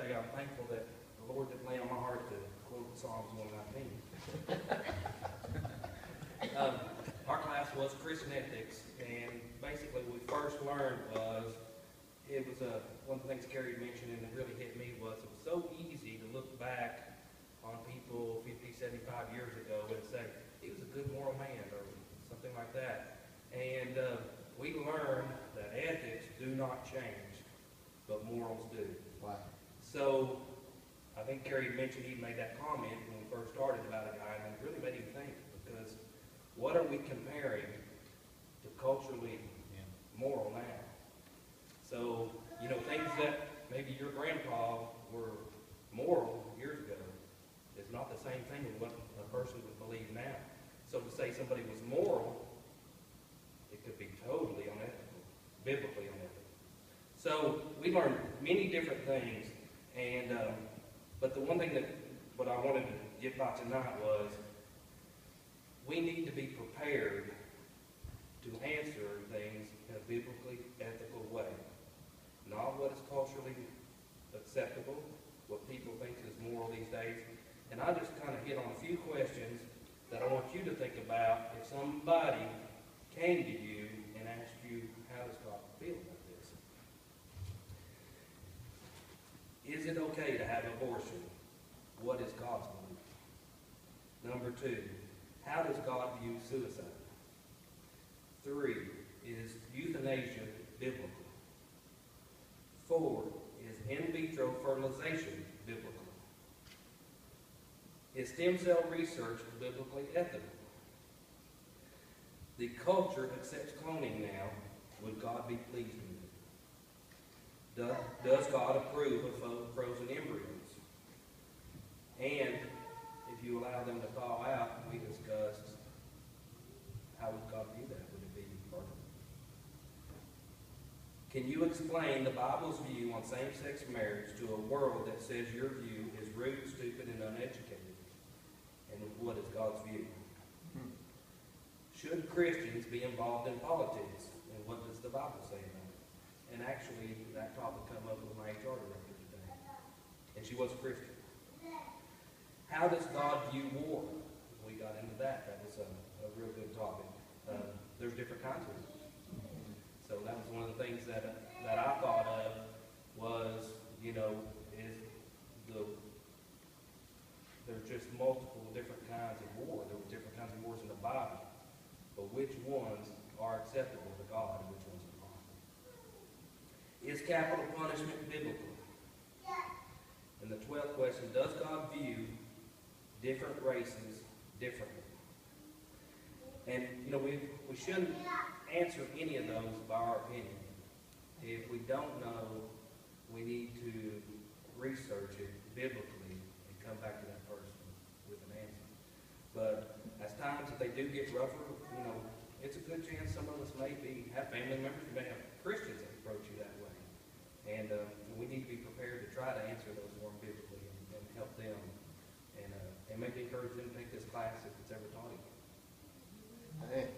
say I'm thankful that the Lord didn't lay on my heart to quote Psalms 119. Our class was Christian ethics, and basically what we first learned was, one of the things Carrie mentioned and it really hit me was it was so easy to look back on people 50, 75 years ago and say, he was a good moral man or something like that. And we learned that ethics do not change, but morals do. Wow. So I think Carrie mentioned he made that comment when we first started about a guy, and it really made him think, because what are we comparing to culturally moral now? So, things that maybe your grandpa were moral years ago is not the same thing with what a person would believe now. So to say somebody was moral, it could be totally unethical, biblically unethical. So we learned many different things, and but the one thing that what I wanted to get by tonight was we need to be prepared to answer things in a biblically ethical way. Not what is culturally acceptable, what people think is moral these days. And I just kind of hit on a few questions that I want you to think about if somebody came to you and asked you, how does God feel about this? Is it okay to have abortion? What is God's belief? Number 2, how does God view suicide? 3, is euthanasia biblical? 4, is in vitro fertilization biblical? Is stem cell research biblically ethical? The culture accepts cloning now. Would God be pleased with it? Does God approve of frozen embryos? And if you allow them to thaw out, we discussed, how would God view that? Would it be murder? Can you explain the Bible's view on same-sex marriage to a world that says your view is rude, stupid, and uneducated? And what is God's view? Should Christians be involved in politics? And what does the Bible say about it? And actually, that topic came up with my HR director today. And she was a Christian. How does God view war? We got into that. That was a real good topic. There's different kinds of wars. So that was one of the things that I thought of was, there's just multiple different kinds of war. There were different kinds of wars in the Bible. But which ones are acceptable to God and which ones are not? Is capital punishment biblical? And the 12th question, does God view different races differently? And, we shouldn't answer any of those by our opinion. If we don't know, we need to research it biblically and come back to that person with an answer. But as times that they do get rougher, it's a good chance some of us may have family members, you may have Christians that approach you that way. And we need to be prepared to try to answer those more biblically and help them and maybe encourage them to take this class if it's ever taught again. Hey.